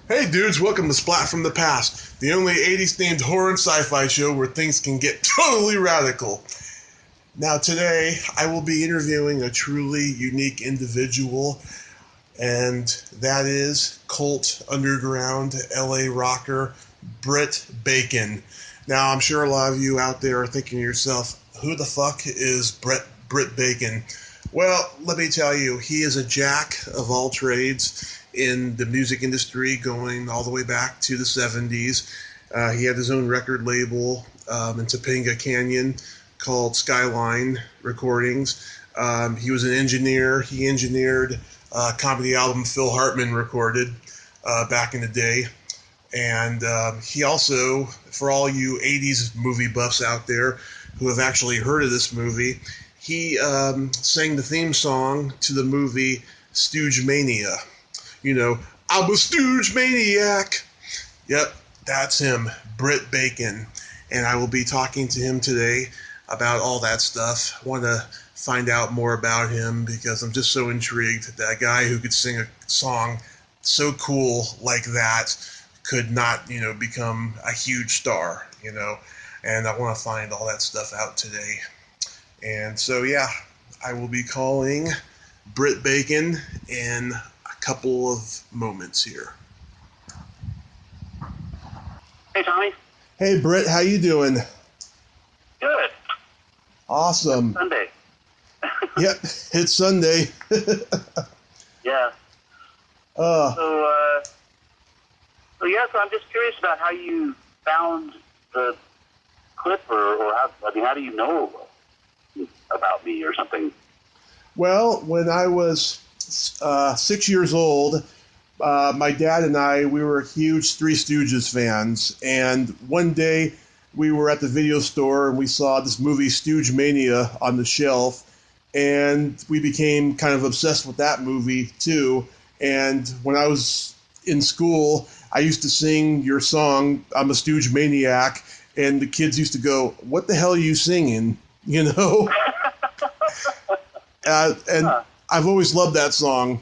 Hey dudes, welcome to Splat from the Past, the only 80s themed horror and sci-fi show where things can get totally radical. Now today, I will be interviewing a truly unique individual, and that is cult underground LA rocker Britt Bacon. Now I'm sure a lot of you out there are thinking to yourself, who the fuck is Britt Bacon? Well, let me tell you, he is a jack of all trades in the music industry going all the way back to the 70s. He had his own record label in Topanga Canyon called Skyline Recordings. He was an engineer. He engineered a comedy album Phil Hartman recorded back in the day. And he also, for all you 80s movie buffs out there who have actually heard of this movie, he sang the theme song to the movie Stoogemania. You know, I'm a Stooge maniac. Yep, that's him, Britt Bacon. And I will be talking to him today about all that stuff. I want to find out more about him because I'm just so intrigued that a guy who could sing a song so cool like that could not, become a huge star, And I want to find all that stuff out today. And so, yeah, I will be calling Britt Bacon in couple of moments here. Hey, Tommy. Hey, Britt, how you doing? Good. Awesome. It's Sunday. Yep, it's Sunday. Yeah. So I'm just curious about how you found the clip, or how do you know about me or something? Well, when I was 6 years old, my dad and we were huge Three Stooges fans, and one day we were at the video store and we saw this movie Stoogemania on the shelf, and we became kind of obsessed with that movie too. And when I was in school, I used to sing your song, I'm a Stooge Maniac, and the kids used to go, what the hell are you singing? I've always loved that song,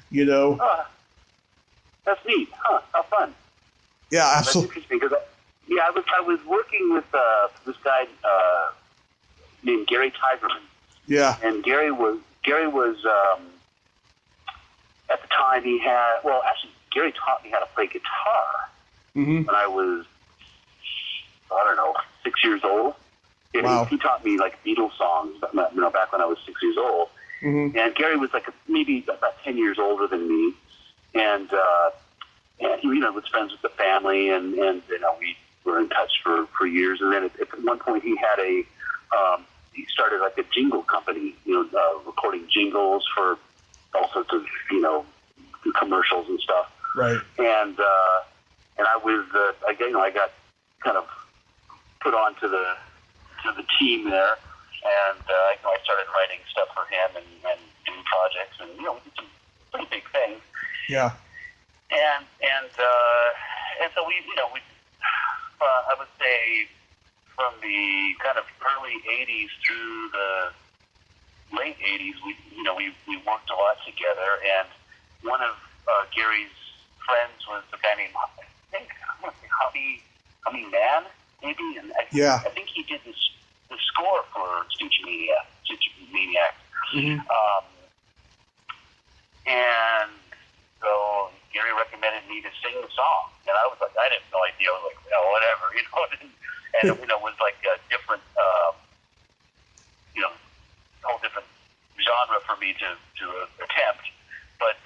That's neat, huh? How fun. Yeah, absolutely. That's interesting because I was working with this guy named Gary Tigerman. Yeah. And Gary was at the time Gary taught me how to play guitar when I was 6 years old. Wow. He taught me like Beatles songs, back when I was 6 years old. Mm-hmm. And Gary was maybe about 10 years older than me, and he was friends with the family, and we were in touch for years. And then at one point he had he started like a jingle company, recording jingles for all sorts of commercials and stuff. Right. And I was I got kind of put onto the team there. And I started writing stuff for him and doing projects, and we did some pretty big things. Yeah. And so we I would say from the kind of early '80s through the late '80s, we worked a lot together. And one of Gary's friends was a guy named Hubby Man, maybe, and I think he did the score for Stoogemania. Mm-hmm. And so Gary recommended me to sing the song, and I was like, I had no idea. I was like, whatever, and it was like a different, whole different genre for me to attempt. But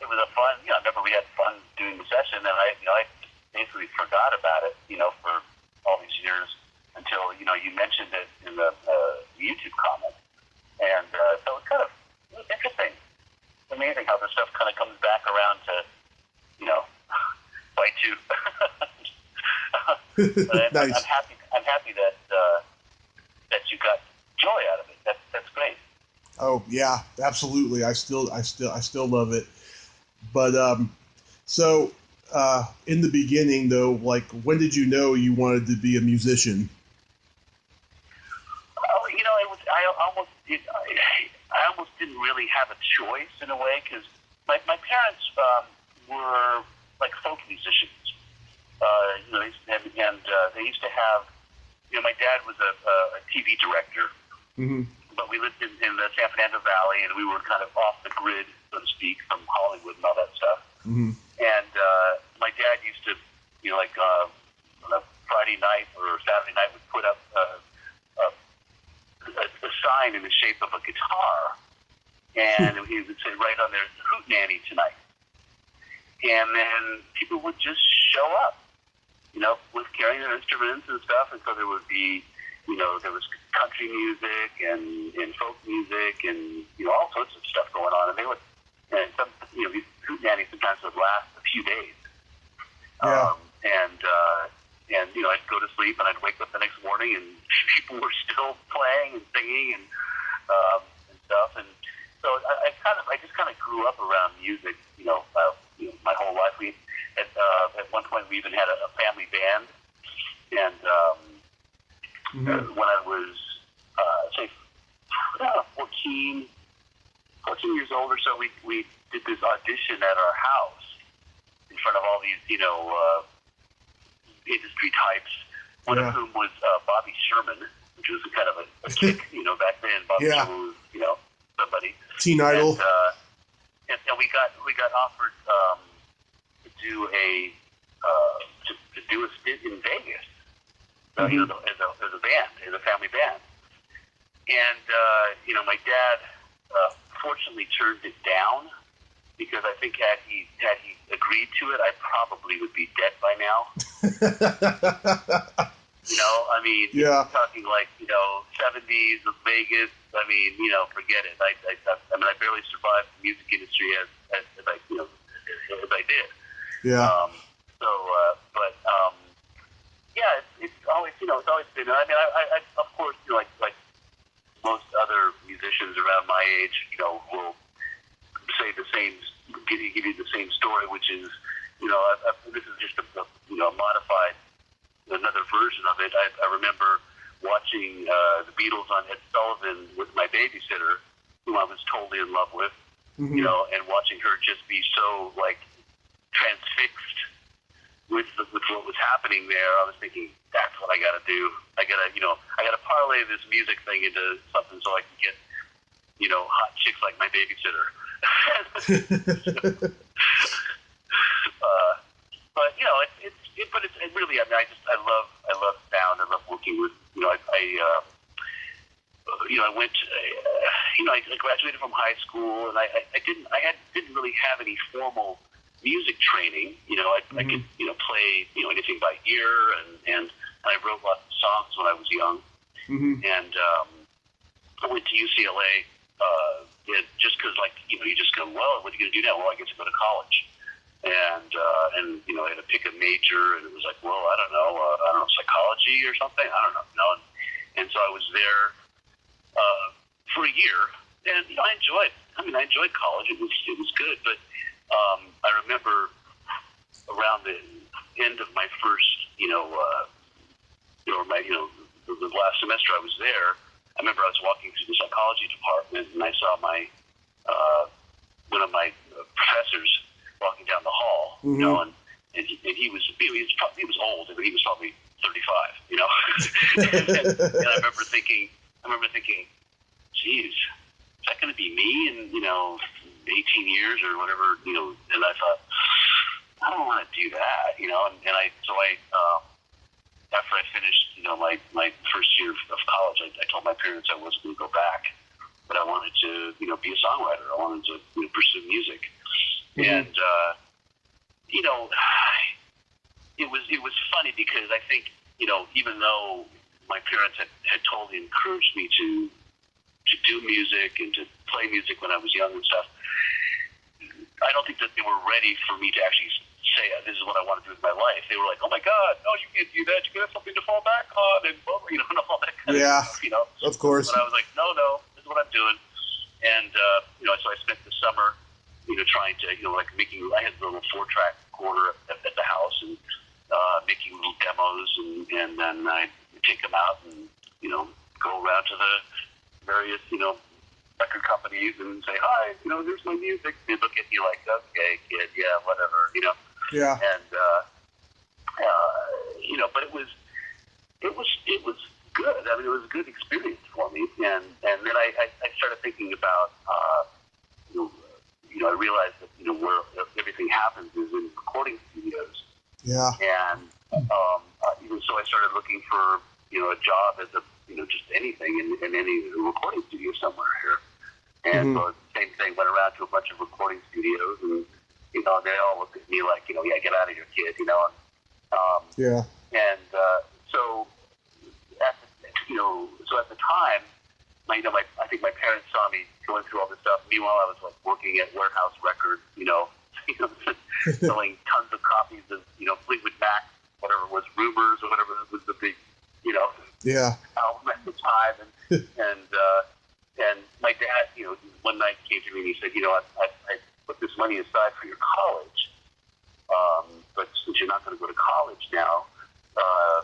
it was a fun. I remember we had fun doing the session, and I basically forgot about it, for all these years until you mentioned it in the YouTube comment, and of stuff kind of comes back around to, bite you. But Nice. I'm happy that that you got joy out of it. That's great. Oh yeah, absolutely. I still love it. But so in the beginning though, like when did you know you wanted to be a musician? Oh, it was. I almost didn't really have a choice in a way because my parents were like folk musicians. They used to have. My dad was a TV director, but we lived in the San Fernando Valley, and we were kind of off the grid, so to speak, from Hollywood and all that stuff. And my dad used to, on a Friday night or Saturday night, would put up a sign in the shape of a guitar, and he would say right on there, "Hootenanny tonight," and then people would just show up, with carrying their instruments and stuff, and so there would be, there was country music and folk music and all sorts of stuff going on, and they would, and some, these hootenannies sometimes would last a few days, and I'd go to sleep and I'd wake up the next morning and people were still playing and singing and stuff, and so I just kind of grew up around music, my whole life. We at one point we even had a family band, and when I was say 14 years old or so, we did this audition at our house in front of all these industry types. One of whom was Bobby Sherman, which was kind of a kick, back then. Bobby Sherman was, somebody. Teen Idol. And we got offered to do a stint in Vegas, as a band, as a family band. And my dad fortunately turned it down because I think had he agreed to it, I probably would be dead by now. You're talking like, 70s of Vegas. Forget it. I barely survived the music industry as I did. Yeah. It's always, it's always been. I of course, like most other musicians around my age, will say the same, give you the same story, which is, this is just a modified, another version of it. I remember watching the Beatles on Ed Sullivan with my babysitter, whom I was totally in love with, and watching her just be so transfixed with what was happening there. I was thinking, that's what I got to do. I got to parlay this music thing into something so I can get, hot chicks like my babysitter. But it's really, I love sound. I love working with, I went, I graduated from high school, and I didn't really have any formal music training. I could, play, anything by ear, and I wrote lots of songs when I was young. And I went to UCLA, just because, you just go, well, what are you going to do now? Well, I get to go to college. And I had to pick a major, and it was like, well, I don't know, psychology or something. I don't know, and so I was there for a year, and I enjoyed college. It was good, but I remember around the end of my first, the last semester I was there, I remember I was walking through the psychology department, and I saw one of my professors walking down the hall, and he was old, but he was probably 35, and I remember thinking, geez, is that going to be me in 18 years or whatever, and I thought, I don't want to do that, and I after I finished, my first year of college, I told my parents I wasn't going to go back, but I wanted to, be a songwriter. I wanted to pursue music. And, it was funny because I think, even though my parents had totally encouraged me to do music and to play music when I was young and stuff, I don't think that they were ready for me to actually say, this is what I want to do with my life. They were like, oh my God, no, you can't do that. You have something to fall back on, and all that kind of stuff, Of course. But I was like, no, this is what I'm doing. And, so I spent the summer, trying to, I had a little 4-track recorder at the house and making little demos, and then I'd take them out and, go around to the various, record companies and say, hi, here's my music. They look at you like, okay, kid, yeah, whatever, Yeah. And, but it was good. I mean, it was a good experience for me. And then I started thinking about, I realized that, where everything happens is in recording studios. Yeah. And, so I started looking for, a job as a, just anything in any recording studio somewhere here. And so the same thing, went around to a bunch of recording studios, and, they all looked at me like, yeah, get out of here, kid, Yeah. And so at the time, I think my parents saw me going through all this stuff. Meanwhile, I was like working at Warehouse Records, selling tons of copies of, Fleetwood Mac, whatever it was, Rumors or whatever was the big, album at the time. And my dad, one night came to me and he said, I put this money aside for your college, but since you're not going to go to college now,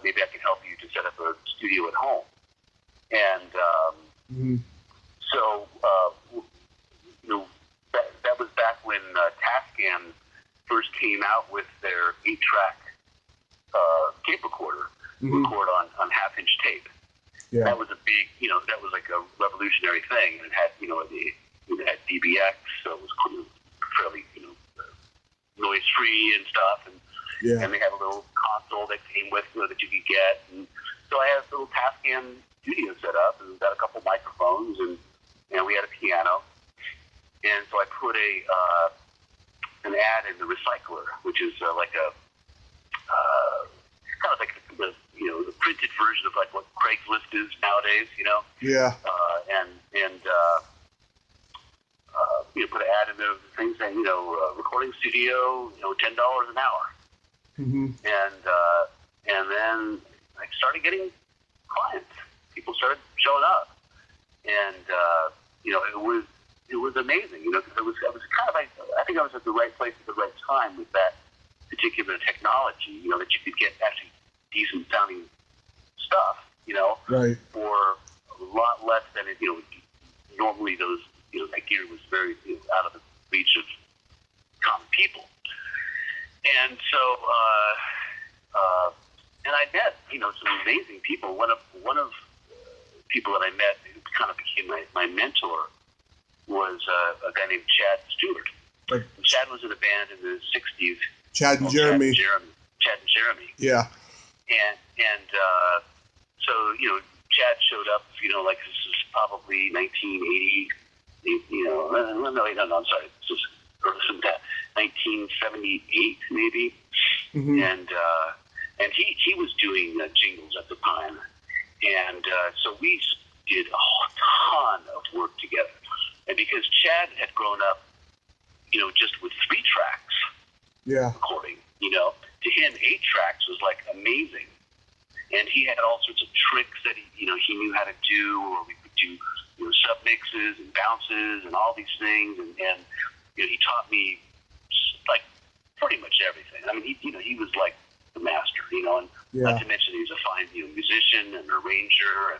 maybe I can help you to set up a studio at home. And so, that was back when Tascam first came out with their 8-track tape recorder, record on half-inch tape. Yeah. That was a big, that was like a revolutionary thing. It had, it had DBX, so it was fairly, noise-free and stuff. And they had a little console that came with, that you could get. And so I had a little Tascam studio set up, and got a couple microphones, and we had a piano. And so I put an ad in the Recycler, which is like a kind of like the printed version of like what Craigslist is nowadays, Yeah. Put an ad in the thing saying, recording studio, $10 an hour. And then I started getting clients. People started showing up, and it was amazing. It was kind of like, I think I was at the right place at the right time with that particular technology. That you could get actually decent sounding stuff. Right. For a lot less than it. Normally those that gear was very out of the reach of common people. And so, and I met, some amazing people. One of people that I met who kind of became my mentor was a guy named Chad Stewart. And Chad was in a band in the 60s. Chad and Jeremy. Chad and Jeremy. Yeah. And so, Chad showed up, like this is probably 1980, no, I'm sorry. This was early from that, 1978 maybe. And he was doing jingles at the time. And so we did a ton of work together. And because Chad had grown up, just with 3 tracks recording, to him 8 tracks was like amazing. And he had all sorts of tricks that he knew how to do, or we could do sub mixes and bounces and all these things. And he taught me like pretty much everything. I mean, he was like the master, and not to mention he's a fine musician and arranger,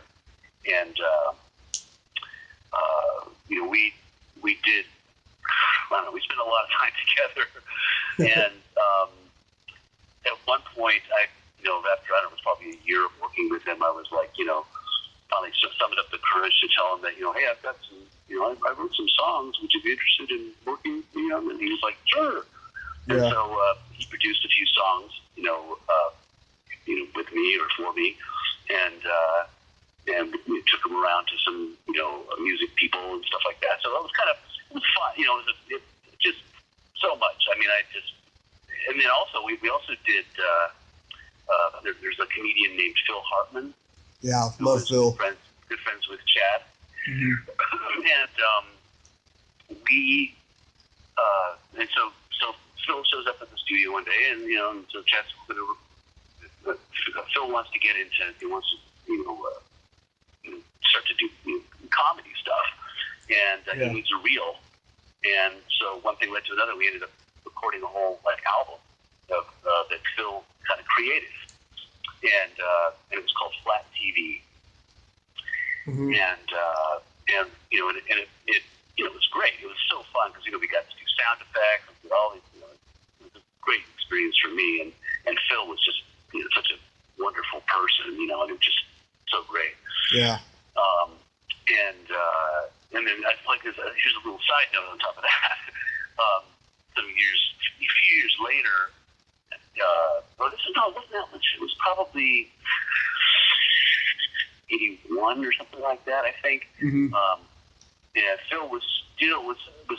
and we did, I don't know, we spent a lot of time together. And at one point, after, I don't know, it was probably a year of working with him, I was like, finally summoned up the courage to tell him that, hey, I've got some, I wrote some songs. Would you be interested in working with me? And he was like, sure. And so he produced a few songs, with me or for me, and we took him around to some, music people and stuff like that. So it was fun. It was just so much. I mean, and then also we also did. There's a comedian named Phil Hartman. Yeah, love Phil. Good friends with Chad. And we and so Phil shows up at the studio one day, and and so chats. Phil wants to get into. He wants to start to do comedy stuff, and he needs a reel. And so one thing led to another. We ended up recording a whole album of that Phil kind of created, and it was called Flat TV. Mm-hmm. And it was great. It was so fun because we got to do sound effects and all these. It was a great experience for me, and Phil was just such a wonderful person, and it was just so great. Yeah. And then I like here's a little side note on top of that. A few years later, it wasn't that much. It was probably 81 or something like that, I think. Mm-hmm. Phil was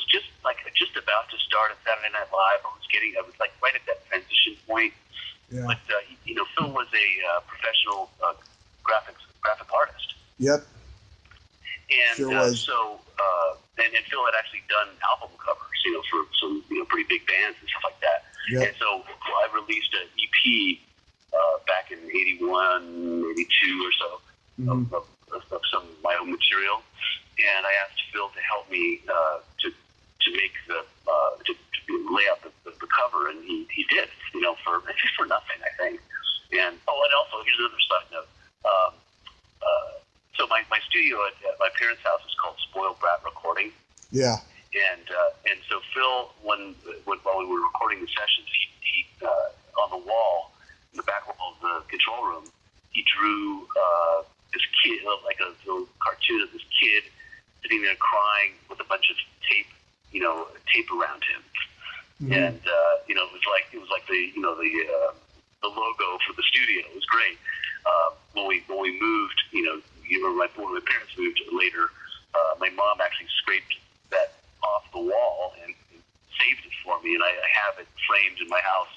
just about to start at Saturday Night Live. I was right at that transition point. Yeah. But Phil was a professional graphic artist. Yep. And sure was. And Phil had actually done album covers, for some pretty big bands and stuff like that. Yep. And so I released an EP back in 81, 82 or so mm-hmm. of some of my own material, and I asked Phil to help me to make to lay out the cover, and he did, for nothing, I think. And also here's another side note. So my studio at my parents' house is called Spoiled Brat Recording. Yeah. And so Phil, while we were recording the sessions, he on the wall, in the back wall of the control room, he drew this kid, like a little cartoon of this kid sitting there crying with a bunch of tape around him. Mm-hmm. And it was like the logo for the studio. It was great. When we moved, when my parents moved later, my mom actually scraped that off the wall and saved it for me, and I have it framed in my house.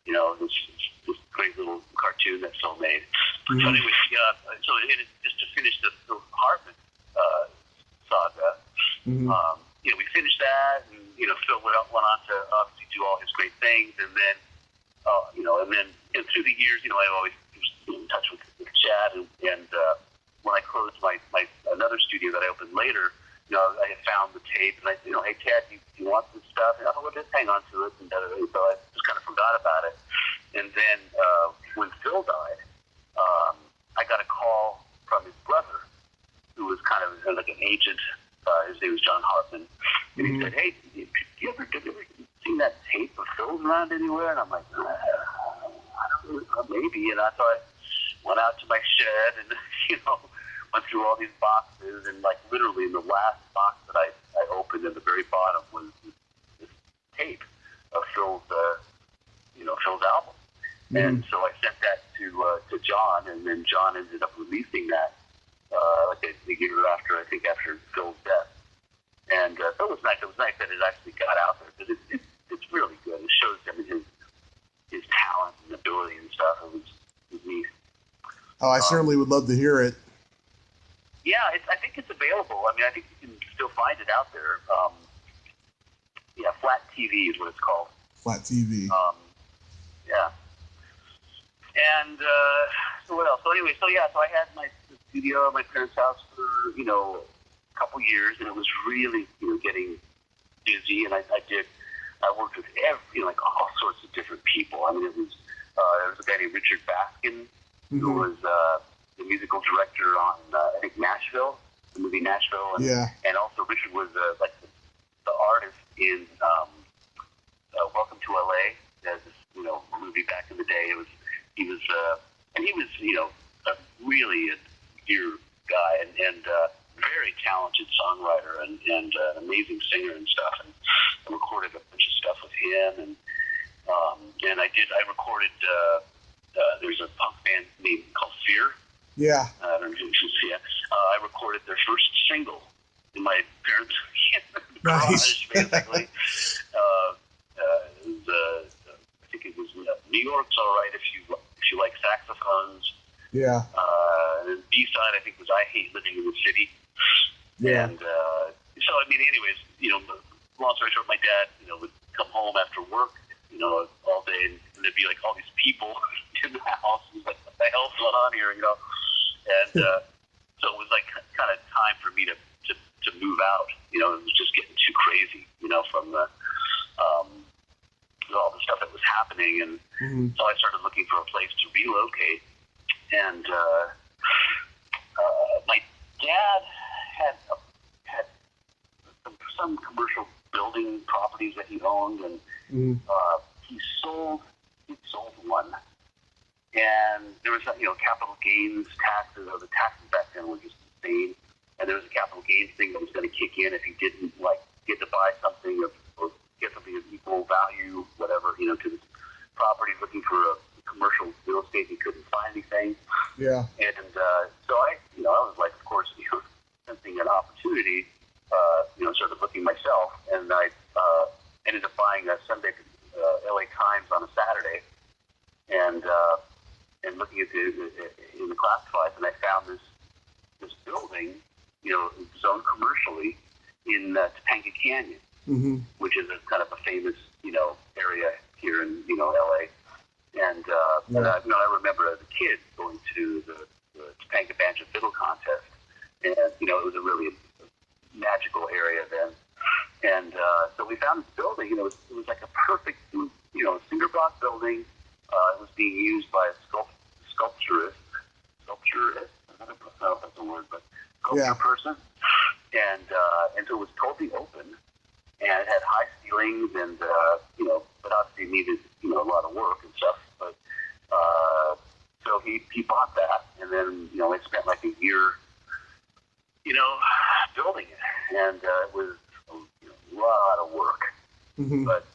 This great little cartoon that Phil made. Mm-hmm. So anyway, just to finish the Phil Hartman saga, mm-hmm. We finished that, and Phil went on to obviously do all his great things, and then and through the years, I always was in touch with Chad, and when I closed my another studio that I opened later, I had found the tape, and I said, hey Chad, do you want this stuff? And I thought, well, just hang on to it, and so I just kind of forgot about it. And then when Phil died, I got a call from his brother, who was kind of like an agent. His name was John Hartman, and he said, hey, have you ever seen that tape of Phil's around anywhere? And I'm like, I don't know, maybe. And I thought, went out to my shed and went through all these boxes, and literally in the last box that I opened at the very bottom was this tape of Phil's Phil's album. Mm-hmm. And so I sent that to John, and then John ended up releasing that a year after Phil's death. And so it was nice. It was nice that it actually got out there, because it's really good. It shows his talent and ability and stuff. It was neat. Oh, I certainly would love to hear it. Yeah, I think it's available. I mean, I think you can still find it out there. Flat TV is what it's called. Flat TV. Yeah. And so what else? So anyway, so I had my studio at my parents' house for a couple years, and it was really getting busy. And I worked with all sorts of different people. I mean, it was there was a guy named Britt Bacon, mm-hmm. who was the musical director on I think Nashville, the movie Nashville, and also Richard was the artist in Welcome to LA. There's this movie back in the day. He was a really dear guy and very talented songwriter and an amazing singer and stuff. And I recorded a bunch of stuff with him, and I recorded. There's a punk band named called Fear. Yeah. I don't know if you see it. I recorded their first single in my parents' garage, basically. I think it was New York's All Right if you like saxophones. Yeah. And the B-side, I think, was I Hate Living in the City. Yeah. And so, I mean, anyways, long story short, my dad, would come home after work, all day, and there'd be like all these people in the house. He's like, what the hell's going on here, And so it was like kind of time for me to move out. It was just getting too crazy, from the all the stuff that was happening, and so I started looking for a place to relocate. And my dad had some commercial building properties that he owned, and he sold one. And there was, capital gains taxes, or the taxes back then were just insane. And there was a capital gains thing that was going to kick in if he didn't get to buy something or get something of equal value, whatever, to the property, looking for a commercial real estate. He couldn't find anything. Yeah. And so I was like, of course, sensing an opportunity, sort of looking myself, and I ended up buying a Sunday LA Times on a Saturday, and looking at in the classifieds, and I found this building, zoned commercially in Topanga Canyon, which is a kind of a famous, area here in, LA. And I remember as a kid going to the Topanga Banjo Fiddle Contest, and it was a really magical area then. And so we found this building. It was like a perfect, cinder block building. It was being used by a sculpturist. I don't know if that's a word, but sculpture person. And so it was totally open, and it had high ceilings, and but obviously it needed a lot of work and stuff. But so he bought that, and then I spent like a year, building it, and it was a lot of work. But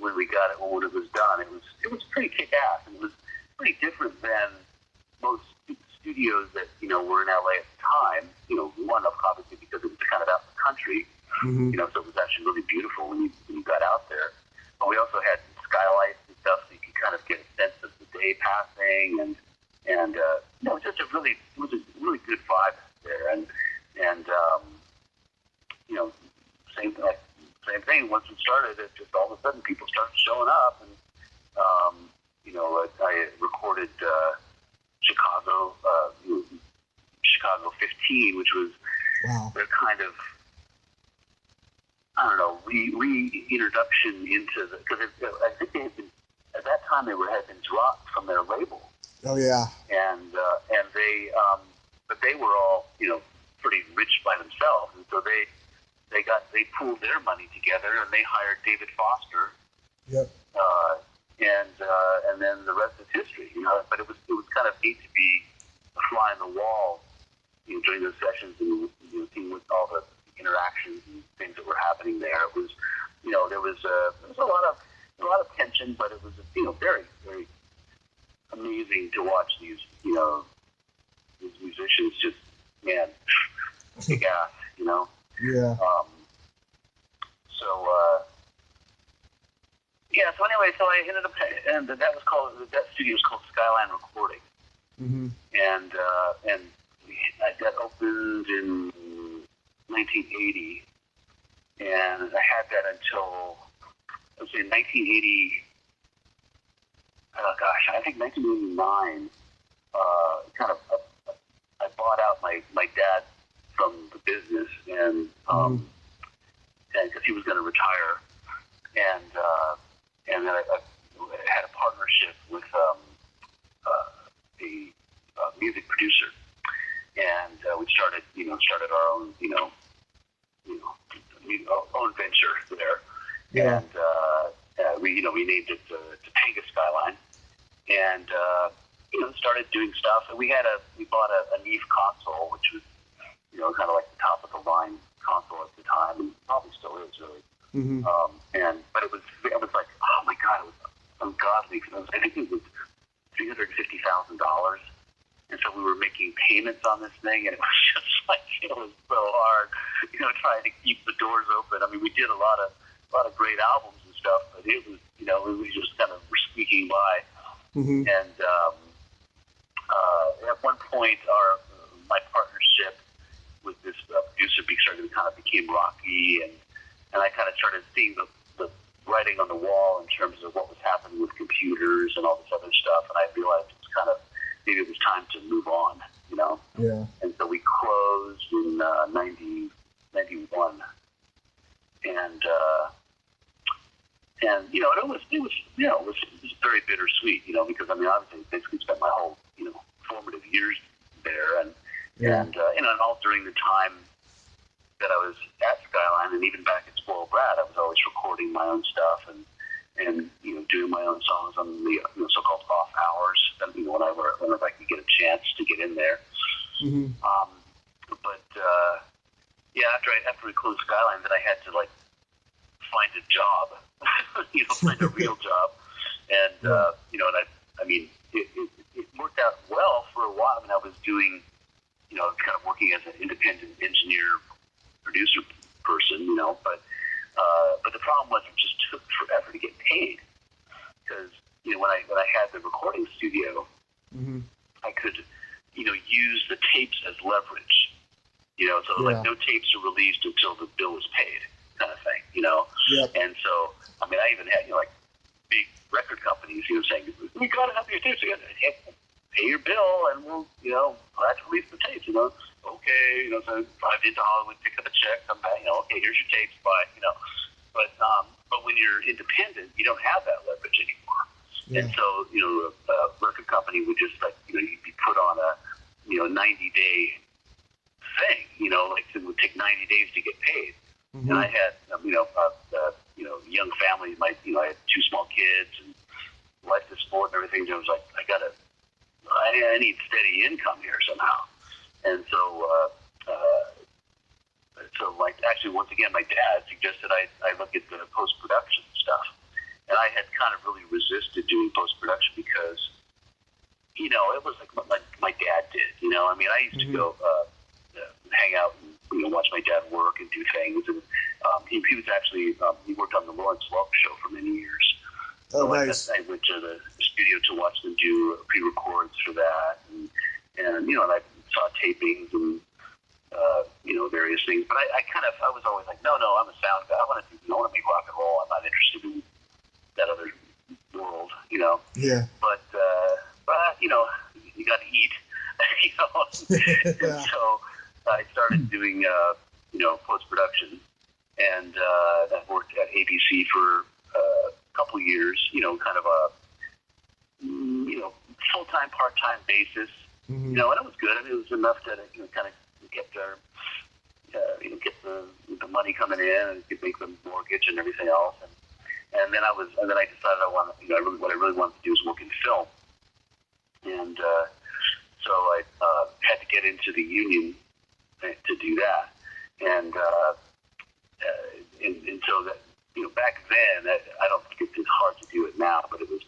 when we got it, when it was done, it was pretty kick-ass, and it was pretty different than most studios that were in LA at the time. One of obviously because it was kind of out in the country, so it was actually really beautiful when you got out there. But we also had skylights and stuff, so you could kind of get a sense of the day passing, and it was just a really good vibe there, and same thing. Once it started, it just all of a sudden people started showing up, and I recorded Chicago 15, which was their kind of, I don't know, reintroduction into the, because I think they had been, at that time had been dropped from their label. Oh yeah. And they but they were all pretty rich by themselves, and so they pooled their money together, and they hired David Foster. Yep. And then the rest is history, But it was kind of neat to be a fly on the wall, during those sessions, and seeing with all the interactions and things that were happening there. It was, there was a lot of tension, but it was very, very amazing to watch these musicians just kick ass, Yeah. So anyway, so I ended up, and that studio was called Skyline Recording, and that opened in 1980, and I had that until, let's say, 1980. Oh gosh, I think 1989. I bought out my dad from the business, and because he was going to retire, and then I had a partnership with a music producer, and we started our own own venture there. Yeah. And we named it Topanga Skyline, and started doing stuff. And we bought a Neve console, which was kind of like the top of the line console at the time, and probably still is really. But it was like, oh my god, it was ungodly. I think it was $350,000, and so we were making payments on this thing, and it was just like, it was so hard, trying to keep the doors open. I mean, we did a lot of great albums and stuff, but it was, it was just kind of squeaking by. And at one point, my partnership with this producer became rocky, and and I kind of started seeing the writing on the wall in terms of what was happening with computers and all this other stuff, and I realized it was kind of, maybe it was time to move on, you know? Yeah. And so we closed in 91, and you know, it was very bittersweet, you know, because I mean, obviously, I basically spent my whole, you know, formative years there, and you know, and all during the time that I was at Skyline, and even back at Spoiled Brat, I was always recording my own stuff and you know, doing my own songs on the so-called off hours. And, you know, whenever I could get a chance to get in there. Mm-hmm. Yeah, after we closed Skyline, then I had to like find a job, you know, find a real job, and you know, and I mean, it worked out well for a while. I mean, I was doing, you know, kind of working as an independent engineer, producer person, you know, but the problem was it just took forever to get paid, because, you know, when I had the recording studio, mm-hmm. I could, you know, use the tapes as leverage, you know, so like no tapes are released until the bill is paid, kind of thing, you know. Yep. And so, I mean, I even had, you know, like big record companies, you know, saying, we gotta have your tapes, you gotta pay your bill, and we'll, you know, have to release the tapes, you know. Okay, you know, so drive into Hollywood, pick up a check, come back, you know, okay, here's your tapes, bye, you know. But when you're independent, you don't have that leverage anymore. Yeah. And so, you know, a record company would just, like, you know, you'd be put on a, you know, 90-day thing, you know, like it would take 90 days to get paid. Mm-hmm. And I had, you know, young family, I had 2 small kids and life to support and everything. I was like, I need steady income here somehow. And so, like, actually, once again, my dad suggested I look at the post-production stuff. And I had kind of really resisted doing post-production because, you know, it was like my dad did, you know. I mean, I used mm-hmm. to go hang out and, you know, watch my dad work and do things. And he was actually, he worked on the Lawrence Welk show for many years. Oh, so nice. I went to the studio to watch them do pre-records for that. And you know, and I saw tapings and, you know, various things. But I was always like, no, I'm a sound guy. I want to make rock and roll. I'm not interested in that other world, you know. Yeah. But you know, you got to eat, you know. And so I started doing, you know, post-production, and that worked at ABC for a couple years, you know, kind of a, you know, full-time, part-time basis. Mm-hmm. You know, and it was good. I mean, it was enough to, you know, kind of get their, you know, get the money coming in and could make the mortgage and everything else. And then I decided what I really wanted to do is work in film. And so I had to get into the union to do that. And so that, you know, back then, I don't think it's as hard to do it now, but it was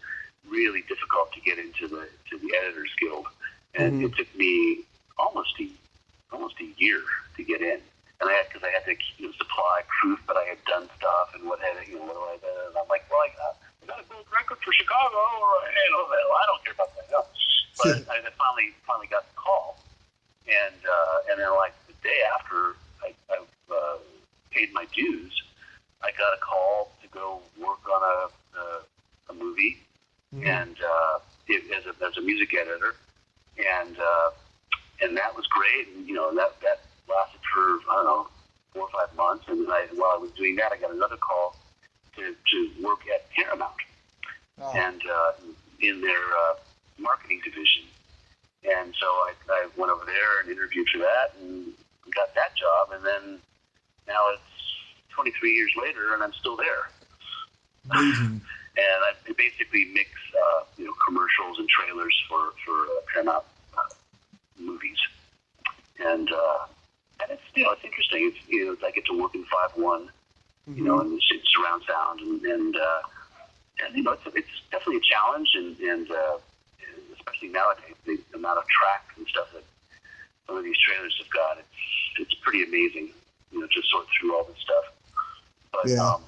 really difficult to get into the Editors Guild. And mm-hmm. it took me almost a year to get in, and because I had to, you know, supply proof that I had done stuff and what had, you know, what I did. And I'm like, well, I got a gold record for Chicago, or, you know, I don't care about that. No. But I finally got the call, and then like the day after I paid my dues, I got a call to go work on a movie, mm-hmm. and as a music editor. And that was great, and, you know, that lasted for, I don't know, 4 or 5 months, and then while I was doing that, I got another call to work at Paramount, and in their marketing division. And so I went over there and interviewed for that, and got that job, and then now it's 23 years later, and I'm still there. Amazing. And I basically mix, you know, commercials and trailers for Paramount movies, and it's, you know, it's interesting. It's, you know, I get to work in 5.1, mm-hmm. you know, and it's surround sound, and you know, it's definitely a challenge, and especially nowadays, the amount of tracks and stuff that some of these trailers have got, it's pretty amazing, you know, to sort through all this stuff. But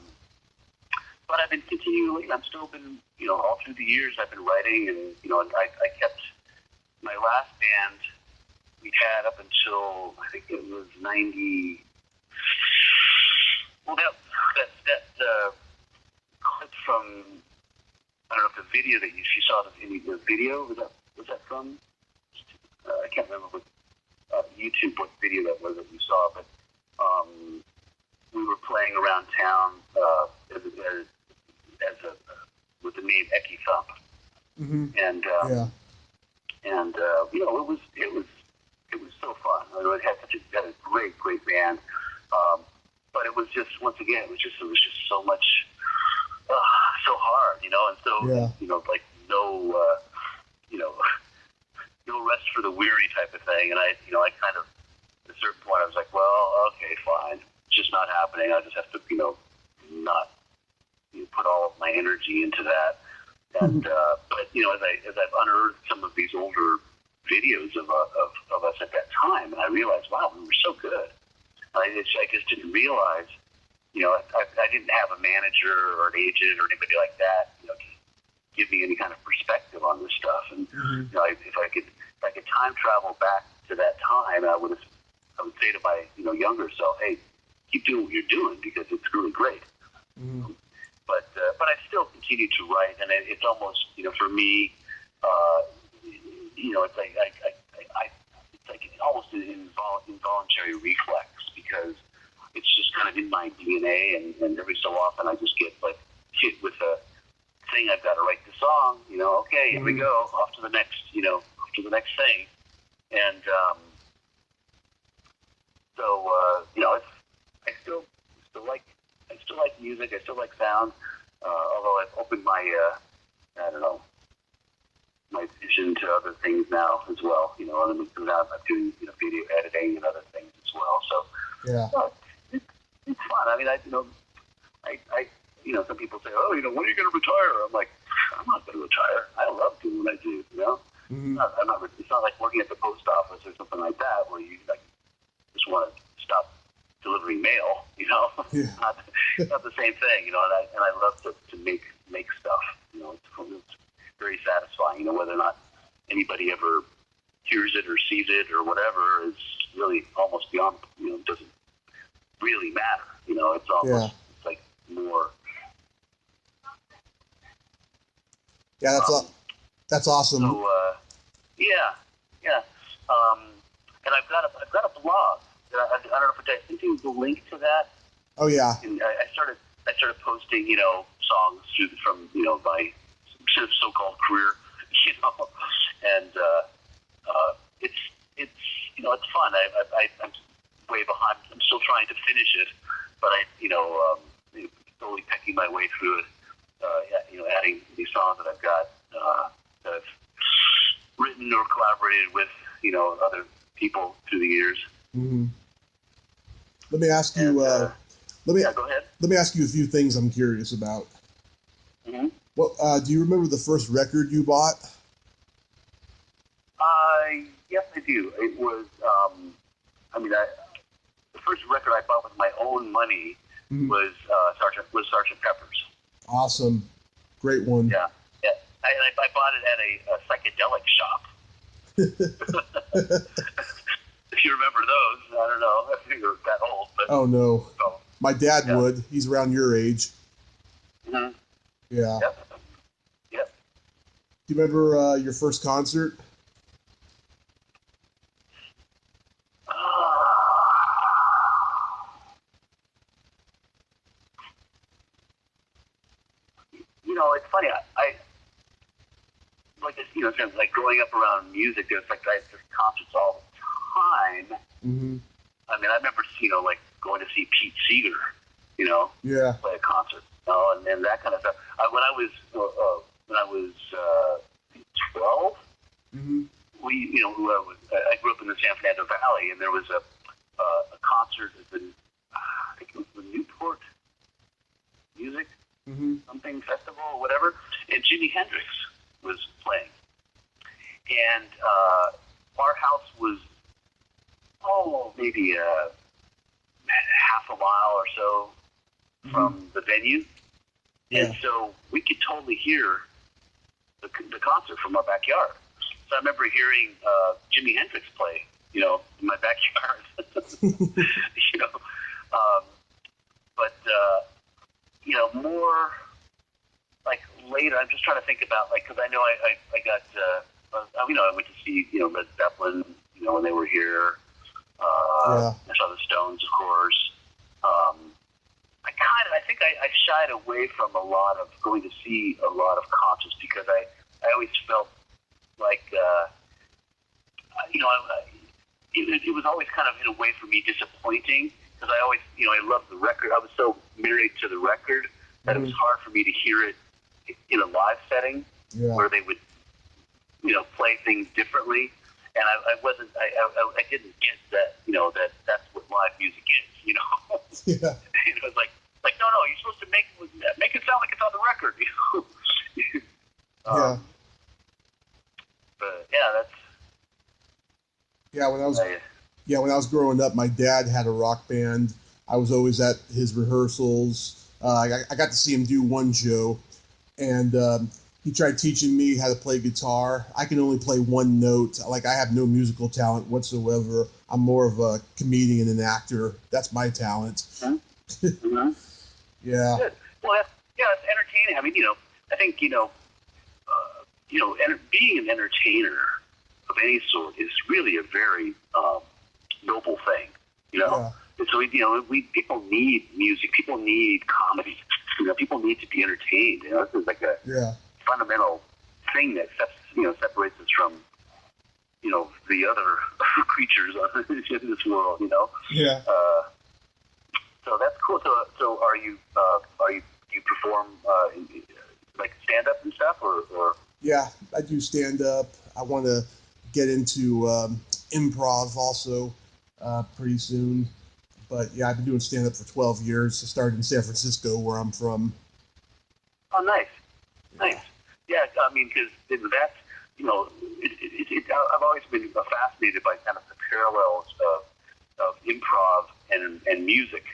but I've been continually, I've still been, you know, all through the years I've been writing, and, you know, I kept my last band we had up until, I think it was 90, well, that that clip from, I don't know if the video that you saw the video, was that from? I can't remember what YouTube what video that was that you saw, but we were playing around town with the name Eki Thump, and it was so fun. I mean, it had a great band, but it was just once again it was just so much so hard, and so like no rest for the weary type of thing. And I kind of at a certain point I was like, well, okay, fine, it's just not happening. I just have to not put all of my energy into that. And but as I've unearthed some of these older videos of us at that time, and I realized, wow, we were so good. And I just didn't realize, I didn't have a manager or an agent or anybody like that, to give me any kind of perspective on this stuff. And if I could time travel back to that time, I would say to my younger self, hey, keep doing what you're doing because it's really great. But I still continue to write, and it's almost for me, it's like almost an involuntary reflex because it's just kind of in my DNA, and every so often I just get like hit with a thing. I've got to write the song. Okay, here we go, off to the next thing, and I still like music. I still like sound. Although I've opened my my vision to other things now as well. And I'm doing video editing and other things as well. So it's fun. I mean, I some people say, oh, when are you going to retire? I'm like, I'm not going to retire. I love doing what I do. It's not like working at the post office or something like that where you just want to stop delivering mail. Not the same thing. And I love to make stuff. It's very satisfying. Whether or not anybody ever hears it or sees it or whatever is really almost beyond. Doesn't really matter. It's almost it's like more. Yeah, that's awesome. So and I've got a blog. I don't know if I sent you the link to that. Oh yeah. And I started posting songs from my so-called career, and it's fun. I'm way behind. I'm still trying to finish it, but slowly pecking my way through it. Adding these songs that I've got that I've written or collaborated with other people through the years. Let me ask you. Go ahead. Let me ask you a few things I'm curious about. Well, do you remember the first record you bought? Yes, I do. It was. The first record I bought with my own money was Sergeant Pepper's. Awesome, great one. Yeah. I bought it at a psychedelic shop. If you remember those, I don't know. I think they're that old. But, oh no, my dad would. He's around your age. Yeah. Yep. Do you remember your first concert? It's funny. I like growing up around music. There's concerts all the time. I mean, I remember going to see Pete Seeger. Play a concert. And that kind of stuff. When I was 12, I grew up in the San Fernando Valley, and there was a concert at I think it was the Newport Music something festival or whatever, and Jimi Hendrix was playing. And our house was maybe half a mile or so from the venue. And so we could totally hear the concert from our backyard. So I remember hearing Jimi Hendrix play, in my backyard. more like later. I'm just trying to think about like, because I know I got I went to see Led Zeppelin when they were here. I saw the Stones, of course. I think I shied away from a lot of going to see a lot of concerts because I always felt like it was always kind of in a way for me disappointing because I always I loved the record. I was so married to the record that it was hard for me to hear it in a live setting where they would play things differently, and I didn't get that that's what live music is. Yeah. It was like no, you're supposed to make it sound like it's on the record. Yeah. But yeah, that's. Yeah, when I was growing up, my dad had a rock band. I was always at his rehearsals. I got to see him do one show, and he tried teaching me how to play guitar. I can only play one note. Like, I have no musical talent whatsoever. I'm more of a comedian and actor. That's my talent. Mm-hmm. Yeah. Good. Well, it's entertaining. I mean, I think being an entertainer of any sort is really a very noble thing. Yeah. And so people need music. People need comedy. People need to be entertained. This is like a fundamental thing that separates us from the other creatures in this world. Yeah. So that's cool. So are you you perform like stand up and stuff or? Yeah, I do stand up. I want to get into improv also pretty soon. But yeah, I've been doing stand up for 12 years. I started in San Francisco, where I'm from. Oh, nice. Yeah, I mean, because that's I've always been fascinated by kind of the parallels of improv and music.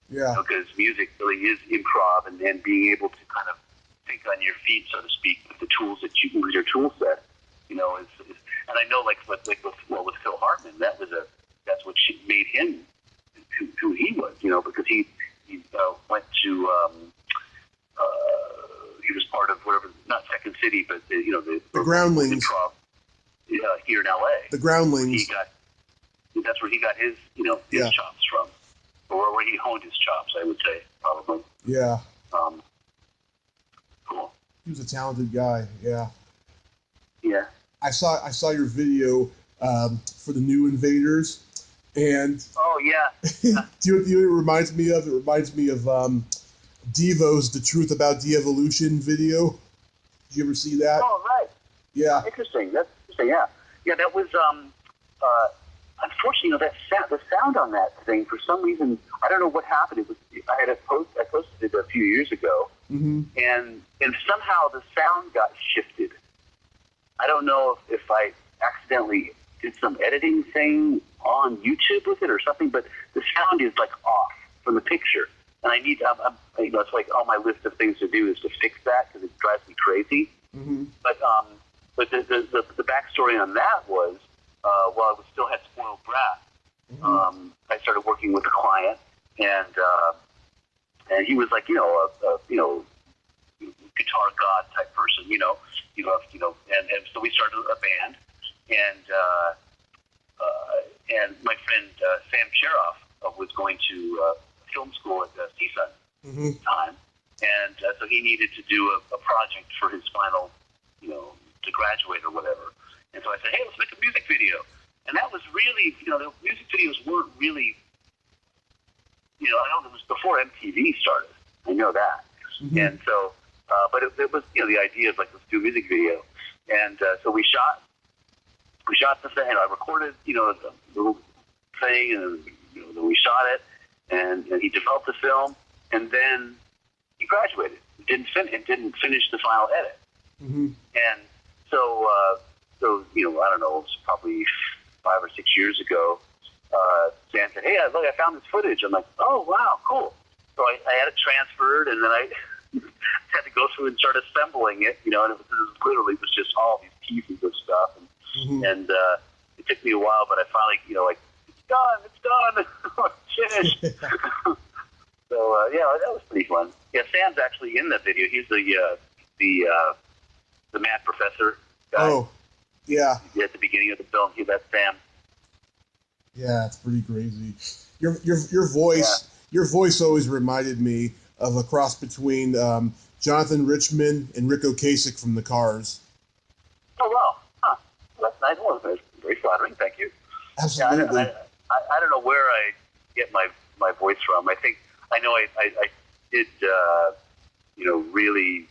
Yeah. Because music really is improv, and being able to kind of think on your feet, so to speak, with the tools that with your tool set, is and I know like with Phil Hartman, that's what made him who he was, because he went to he was part of whatever, not Second City, but the Groundlings improv here in LA. The Groundlings. That's where he got his his chops from, or where he honed his chops, I would say, probably. Yeah. Cool. He was a talented guy. Yeah. Yeah. I saw your video for the new Invaders, and oh yeah. do you know what it reminds me of? It reminds me of Devo's "The Truth About De-Evolution" video. Did you ever see that? Oh right. Yeah. Interesting. That's interesting. Yeah. Yeah. That was unfortunately, the sound on that thing, for some reason, I don't know what happened. I posted it a few years ago, and somehow the sound got shifted. I don't know if I accidentally did some editing thing on YouTube with it or something, but the sound is like off from the picture, and I need it's like on my list of things to do is to fix that because it drives me crazy. Mm-hmm. But the backstory on that was while I still had Spoiled Brat, I started working with a client, and he was like a guitar god type person, he loved and so we started a band, and my friend Sam Cheroff was going to film school at CSUN time, and so he needed to do a project for his final, to graduate or whatever. And so I said, hey, let's make a music video. And that was really, the music videos weren't really, I know it was before MTV started. I know that. Mm-hmm. And so, but it was, the idea of like, let's do a music video. And so we shot the thing, and I recorded, the little thing, and then we shot it, and he developed the film, and then he graduated. It didn't finish the final edit. Mm-hmm. And so, I don't know, it was probably 5 or 6 years ago, Sam said, hey, look, I found this footage. I'm like, oh, wow, cool. So I had it transferred, and then I had to go through and start assembling it, and it was just all these pieces of stuff. And it took me a while, but I finally, it's done, it's finished. So, that was pretty fun. Yeah, Sam's actually in the video. He's the mad professor guy. Oh, yeah. At the beginning of the film, that's Sam. Yeah, it's pretty crazy. Your voice always reminded me of a cross between Jonathan Richman and Rick Ocasek from The Cars. Oh, wow. Huh. Well, that's nice. Well, that's very flattering. Thank you. Absolutely. Yeah, I don't know where I get my voice from. I know I did, really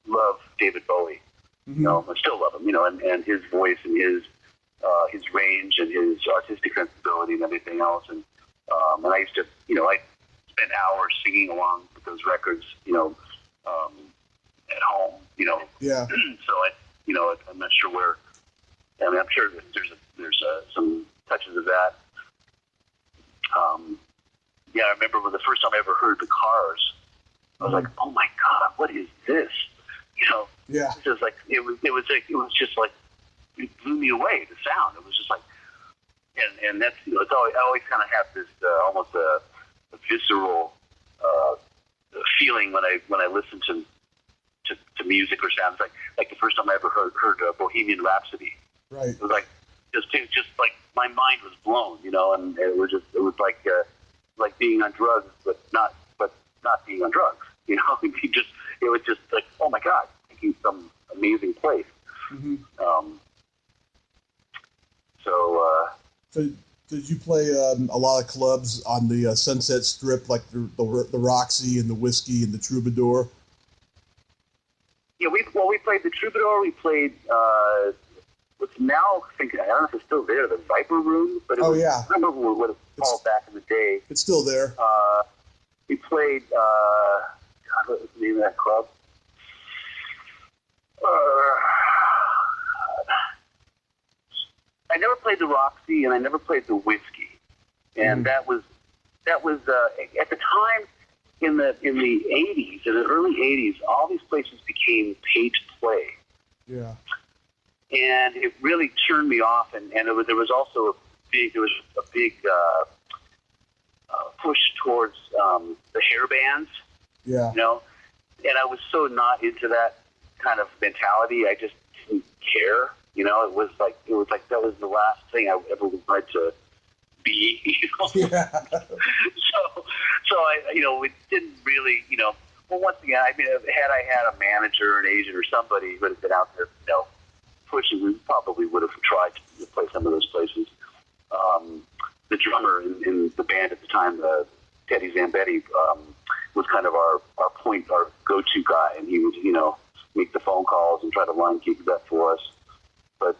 love David Bowie. Mm-hmm. I still love him, and his voice and his range and his artistic sensibility and everything else. And I used to, I spent hours singing along with those records, at home, Yeah. So I'm not sure where. I mean, I'm sure there's some touches of that. I remember when the first time I ever heard The Cars, I was like, "Oh my God, what is this?" Yeah. It's just like it was just like it blew me away. The sound. It was just like, and that's it's always, I always kind of have this almost a visceral feeling when I listen to music or sounds. Like the first time I ever heard Bohemian Rhapsody. Right. It was like just like my mind was blown, and it was like being on drugs, but not being on drugs. It was just like, oh my God, taking some amazing place. Mm-hmm. So did you play a lot of clubs on the Sunset Strip, like the Roxy and the Whiskey and the Troubadour? Yeah, we played the Troubadour. We played what's now I don't know if it's still there, the Viper Room. But I remember what it was called back in the day. It's still there. We played. God, what was the name of that club? I never played the Roxy, and I never played the Whiskey, and that was at the time in the 80s, in the early 80s, all these places became pay to play. Yeah, and it really turned me off, and there was also a big push towards the hair bands. Yeah, and I was so not into that kind of mentality. I just didn't care. It was like that was the last thing I ever wanted to be. Yeah. So I, it didn't really, Well, once again, I mean, had I had a manager, an agent, or somebody who would have been out there, pushing, we probably would have tried to play some of those places. The drummer in the band at the time, Teddy Zambetti, was kind of our go-to guy, and he would, make the phone calls and try to line keep that for us. But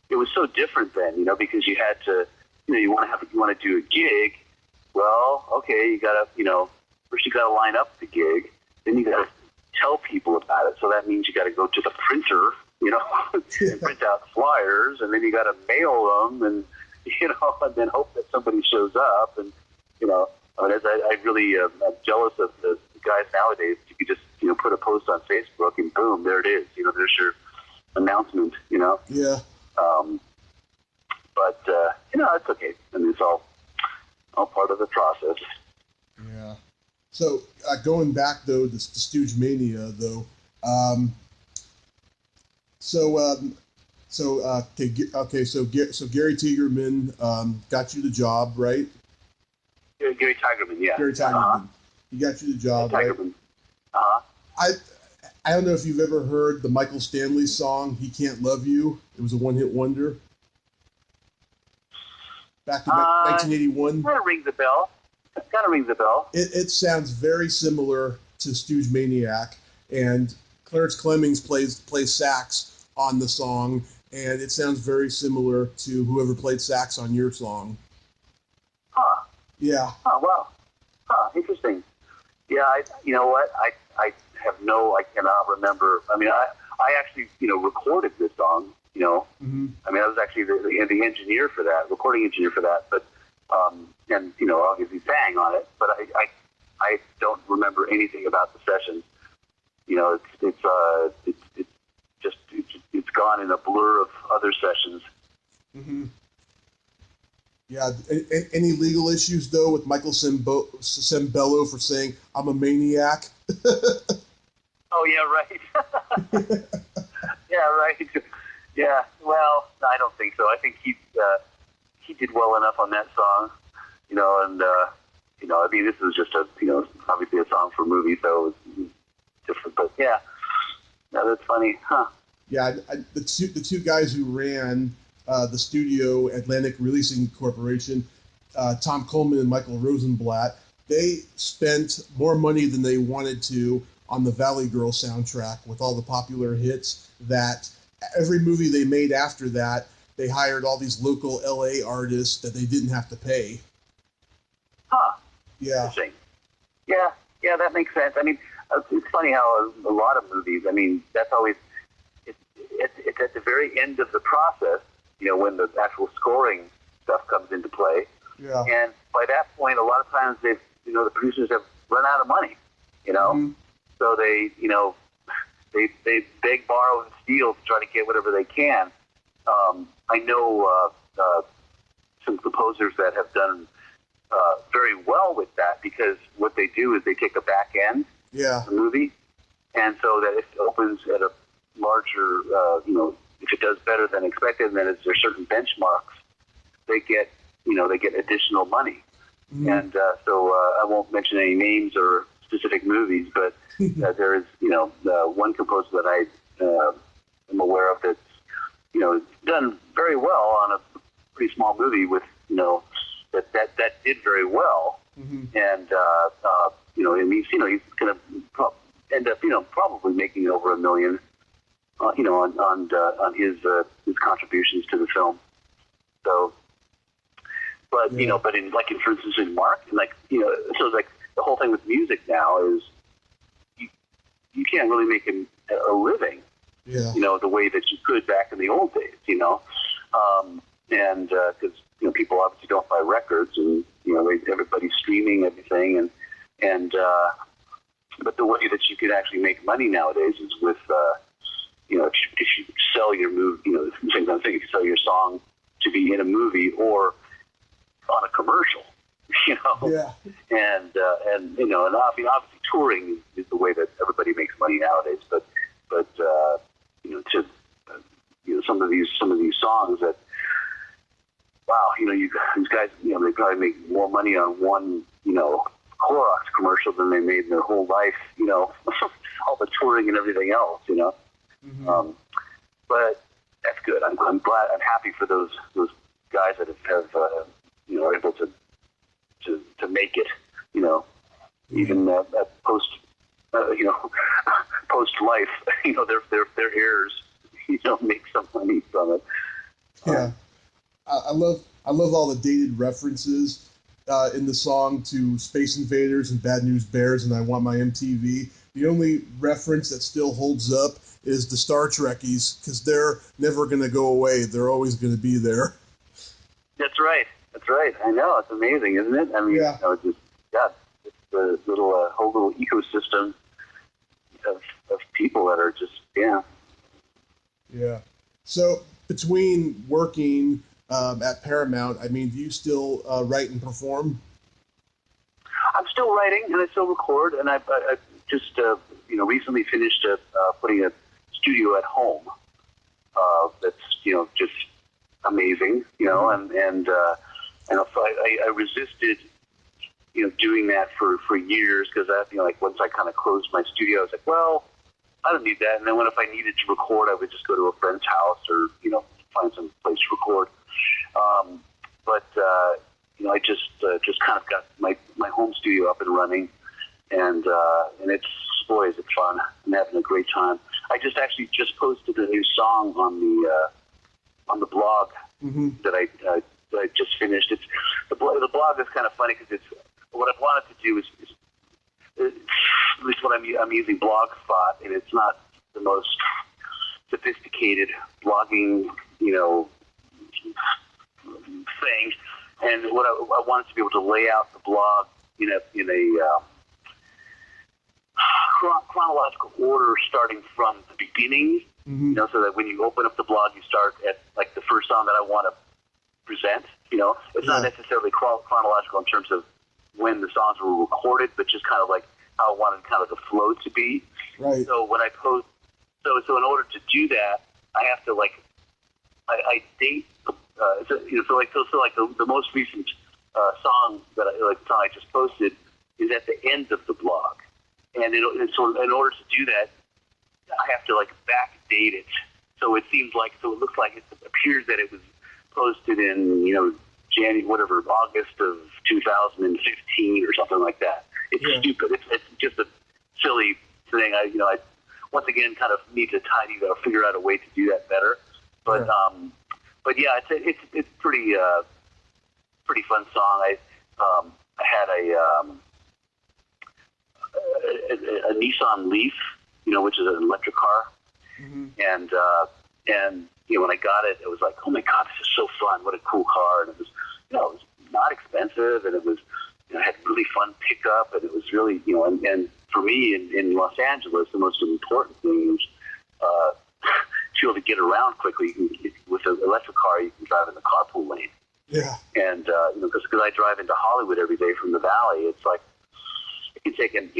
it was so different then, because you had to, you want to do a gig. Well, okay, you gotta, first you gotta line up the gig, then you gotta tell people about it. So that means you gotta go to the printer, and print out flyers, and then you gotta mail them, and and then hope that somebody shows up. And I really am jealous of the guys nowadays. You could just put a post on Facebook, and boom, there it is. There's your announcement. Yeah. But it's okay. I mean, it's all part of the process. Yeah. So going back though to Stoogemania though, so Gary Tigerman got you the job, right? Yeah, Gary Tigerman, yeah. Gary Tigerman, he got you the job, right? Tigerman. I don't know if you've ever heard the Michael Stanley song "He Can't Love You." It was a one-hit wonder. Back in 1981. Kind of rings a bell. It sounds very similar to Stoogemaniac, and Clarence Clemens plays sax on the song, and it sounds very similar to whoever played sax on your song. Huh. Yeah. Oh, wow. Huh, interesting. Yeah, you know what? I cannot remember. I mean, I actually, recorded this song, Mm-hmm. I mean, I was actually the engineer for that, recording engineer for that, but, and, obviously sang on it, but I don't remember anything about the session. It's gone in a blur of other sessions. Mm-hmm. Yeah. Any legal issues though with Michael Sembello for saying I'm a maniac? Oh, yeah, right. Yeah, right. Yeah, well, I don't think so. I think he did well enough on that song, and, I mean, this is just obviously a song for a movie, so it was different, but yeah. No, that's funny, huh? Yeah, the two guys who ran the studio, Atlantic Releasing Corporation, Tom Coleman and Michael Rosenblatt, they spent more money than they wanted to on the Valley Girl soundtrack with all the popular hits. That every movie they made after that, they hired all these local LA artists that they didn't have to pay. Huh. Yeah. Interesting. Yeah, that makes sense. I mean, it's funny how a lot of movies, I mean, that's always, it's at the very end of the process, when the actual scoring stuff comes into play. Yeah. And by that point, a lot of times the producers have run out of money, Mm-hmm. So they they beg, borrow, and steal to try to get whatever they can. I know some composers that have done very well with that, because what they do is they take a back end, Yeah. the movie, and so that it opens at a larger, if it does better than expected, and then there's certain benchmarks, they get additional money. Mm-hmm. And so I won't mention any names or specific movies, but there is, one composer that I am aware of that's, done very well on a pretty small movie with, that did very well. Mm-hmm. And, he's going to end up, probably making over $1 million, on his contributions to the film. So, but, Yeah. But for instance, in Mark, so like the whole thing with music now is you can't really make a living, Yeah. the way that you could back in the old days, and because, people obviously don't buy records, and, everybody's streaming everything, and but the way that you could actually make money nowadays is with, if you sell your movie, the things I'm thinking, if you sell your song to be in a movie or on a commercial, Yeah. and obviously touring is the way that everybody makes money nowadays, but some of these songs that, wow, these guys, they probably make more money on one, Clorox commercial than they made in their whole life, all the touring and everything else, Mm-hmm. But that's good. I'm glad. I'm happy for those guys that have are able to make it. Even at post life. Their heirs. Make some money from it. Yeah. I love all the dated references in the song to Space Invaders and Bad News Bears and I Want My MTV. The only reference that still holds up is the Star Trekkies, because they're never going to go away. They're always going to be there. That's right. I know. It's amazing, isn't it? I mean, Yeah. It's the whole little ecosystem of people that are just, yeah. Yeah. So between working at Paramount, I mean, do you still write and perform? I'm still writing and I still record, and I just recently finished putting a studio at home. That's just amazing, and so I resisted doing that for years, because once I kind of closed my studio, I was like, well, I don't need that. And then if I needed to record, I would just go to a friend's house or find some place to record. But I just kind of got my home studio up and running, and it's, boy, is it fun. I'm having a great time. I just posted a new song on the blog Mm-hmm. that I just finished. It's the blog is kind of funny, because it's what I've wanted to do is at least what I'm using Blogspot, and it's not the most sophisticated blogging thing. And what I wanted to be able to lay out the blog in a chronological order, starting from the beginning. Mm-hmm. So that when you open up the blog, you start at like the first song that I want to present. It's not necessarily chronological in terms of when the songs were recorded, but just kind of like how I wanted kind of the flow to be. Right. So when I post, so in order to do that, I have to like, I date, the most recent song that I just posted is at the end of the blog, and so in order to do that, I have to like backdate it. So it looks like it appears that it was posted in August of 2015 or something like that. It's stupid. It's just a silly thing. I once again kind of need to figure out a way to do that better. But yeah, it's pretty fun song. I had a Nissan Leaf, which is an electric car, and when I got it, it was like, oh my God, this is so fun! What a cool car! And it was, it was not expensive, and it was, had really fun pickup, and it was really, and for me in Los Angeles, the most important thing is to be able to get around quickly. With an electric car, you can drive in the carpool lane. Yeah. And because I drive into Hollywood every day from the Valley, it's like it can take I'm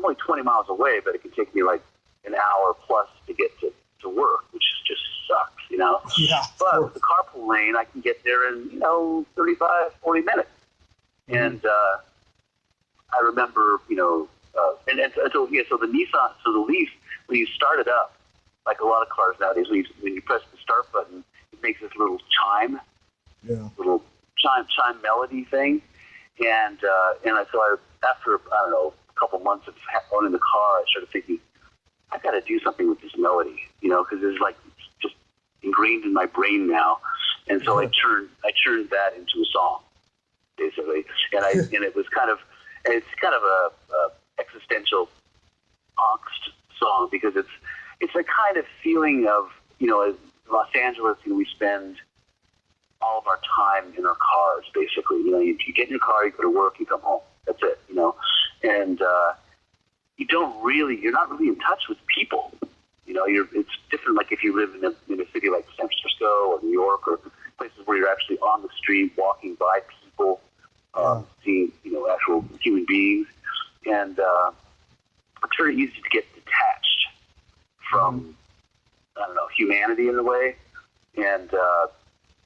only 20 miles away, but it can take me like an hour plus to get to work, which just sucks, Yeah. But with the carpool lane, I can get there in 35, 40 minutes. And I remember, so the Nissan, so the Leaf, when you start it up, like a lot of cars nowadays, when you press the start button, it makes this little chime, little chime melody thing, and so after a couple months of owning the car, I started thinking, I got to do something with this melody, because it's like just ingrained in my brain now, and so I turned that into a song, basically, and it was it's kind of a existential angst song, because it's a kind of feeling of, Los Angeles, we spend all of our time in our cars, basically. You get in your car, you go to work, you come home. That's it, and you're not really in touch with people. It's different, like if you live in a city like San Francisco or New York, or places where you're actually on the street, walking by people, seeing, actual human beings. And it's very easy to get detached from, humanity in a way. And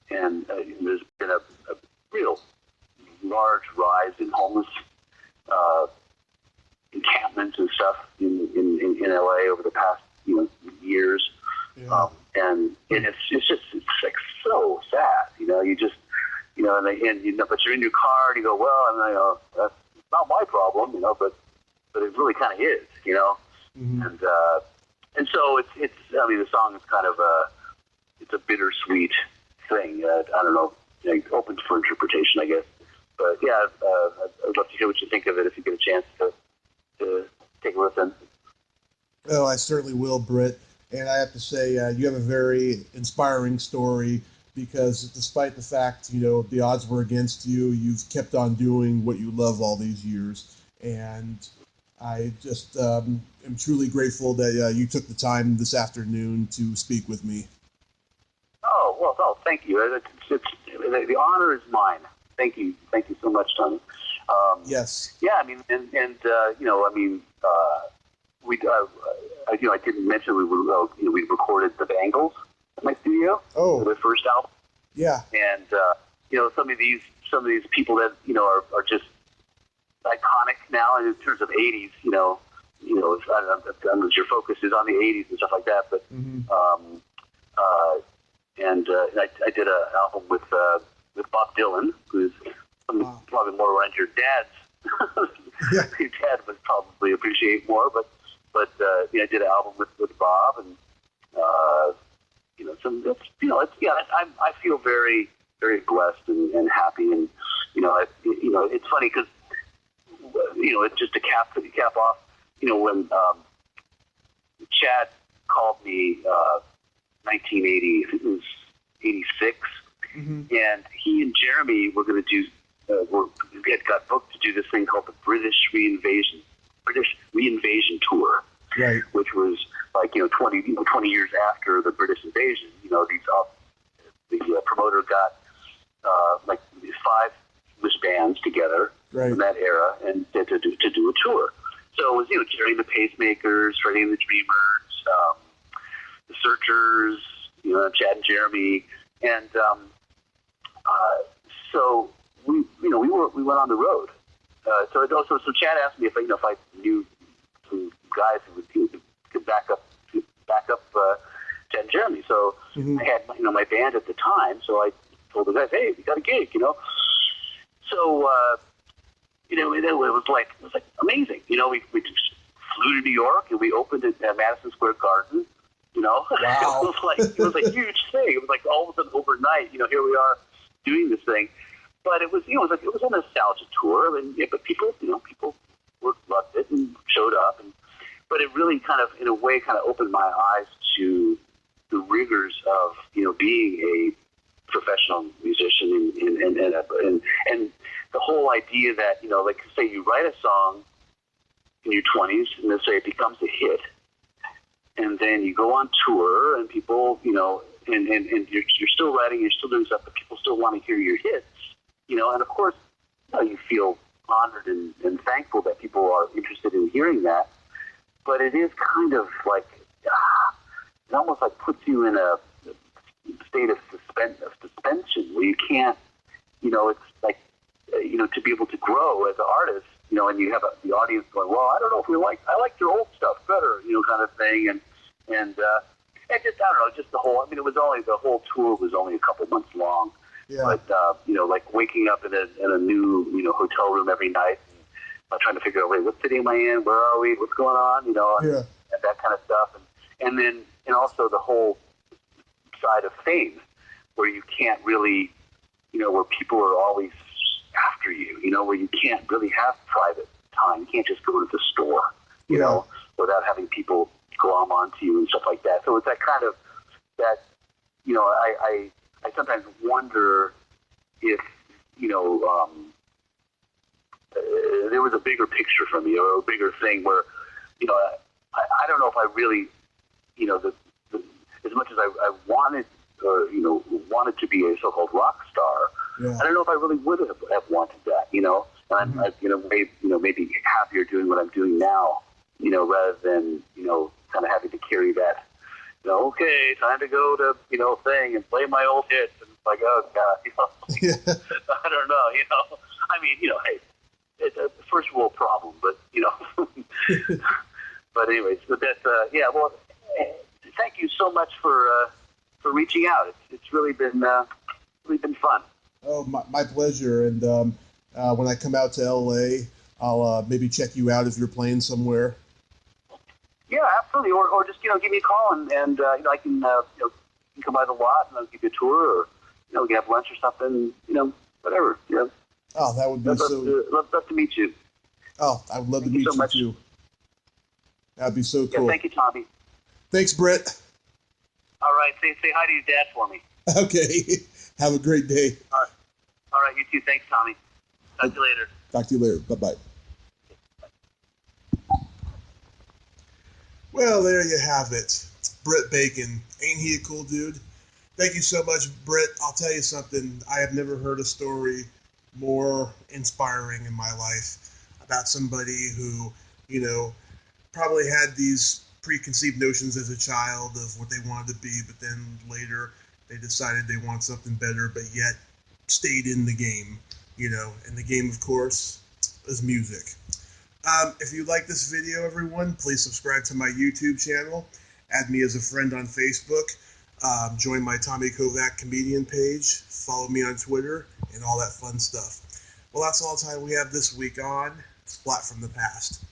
there's been a real large rise in homeless encampments and stuff in LA over the past years, and it's like so sad, you just but you're in your car and you go, well, and that's not my problem, but it really kind of is, and so it's the song is kind of it's a bittersweet thing. I don't know, open for interpretation, I guess. But yeah, I'd love to hear what you think of it if you get a chance to take a listen. Oh, I certainly will, Britt. And I have to say, you have a very inspiring story, because despite the fact, the odds were against you, you've kept on doing what you love all these years. And I just am truly grateful that you took the time this afternoon to speak with me. Oh, well, thank you. The honor is mine. Thank you so much, Tony. Yes. Yeah, I didn't mention we recorded the Bangles at my studio. Oh. For their first album. Yeah. And some of these people that are just iconic now in terms of '80s. I don't know if your focus is on the '80s and stuff like that, but I did an album with Bob Dylan, who's probably more around your dad's. Your dad would probably appreciate more, but I did an album with Bob, and I feel very, very blessed and happy, and it's funny because just to cap off, when Chad called me 1980, I think it was 86, and he and Jeremy were going to do. We had got booked to do this thing called the British Reinvasion Tour, right? Which was like 20 years after the British invasion. The promoter got like these 5 English bands together from that era and to do a tour. So it was, Jerry and the Pacemakers, Freddie and the Dreamers, the Searchers, Chad and Jeremy, and so we went on the road. So Chad asked me if I knew some guys who could back up Chad and Jeremy. So I had my band at the time. So I told the guys, hey, we got a gig, So it was like amazing. We just flew to New York and we opened it at Madison Square Garden. Wow. it was a huge thing. It was like all of a sudden overnight. Here we are doing this thing. But it was it was a nostalgia tour, and but people loved it and showed up, but it really kind of in a way opened my eyes to the rigors of being a professional musician and the whole idea that like say you write a song in your 20s and let's say it becomes a hit, and then you go on tour and people and you're still writing, you're still doing stuff, but people still want to hear your hits. And of course, you feel honored and thankful that people are interested in hearing that. But it is kind of like, it almost like puts you in a state of suspension where you can't, it's like, to be able to grow as an artist, and you have the audience going, well, I don't know if I like your old stuff better, kind of thing. And just, I don't know, just the whole, the whole tour was only a couple months long. Yeah. But, like waking up in a new, hotel room every night and trying to figure out, wait, what city am I in? Where are we? What's going on? And that kind of stuff. And then also the whole side of fame where you can't really, where people are always after you, where you can't really have private time. You can't just go to the store, without having people glom onto you and stuff like that. So it's that kind of, that, I sometimes wonder if, there was a bigger picture for me or a bigger thing where, I don't know if I really, as much as I wanted, or, wanted to be a so-called rock star, I don't know if I really would have wanted that, and I'm, maybe happier doing what I'm doing now, rather than, kind of having to carry that, okay, time to go to, thing and play my old hits. And it's like, oh, God, I don't know, hey, it's a first world problem, but, but anyways, but that's, well, thank you so much for reaching out. It's really been fun. Oh, my pleasure. And when I come out to LA, I'll maybe check you out if you're playing somewhere. Yeah, absolutely. Or just, give me a call and I can, you can come by the lot and I'll give you a tour, or, we can have lunch or something, whatever. Yeah. Oh, that would be love to meet you. Oh, I would love to meet you too. That'd be so cool. Yeah, thank you, Tommy. Thanks, Britt. All right. Say hi to your dad for me. Okay. Have a great day. All right. You too. Thanks, Tommy. Talk to you later. Talk to you later. Bye-bye. Well, there you have it. Britt Bacon. Ain't he a cool dude? Thank you so much, Britt. I'll tell you something. I have never heard a story more inspiring in my life about somebody who, probably had these preconceived notions as a child of what they wanted to be, but then later they decided they want something better, but yet stayed in the game, and the game, of course, is music. If you like this video, everyone, please subscribe to my YouTube channel, add me as a friend on Facebook, join my Tommy Kovac comedian page, follow me on Twitter, and all that fun stuff. Well, that's all the time we have this week on Splat from the Past.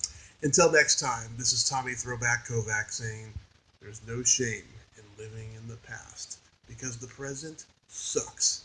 Until next time, this is Tommy Throwback Kovac saying, there's no shame in living in the past, because the present sucks.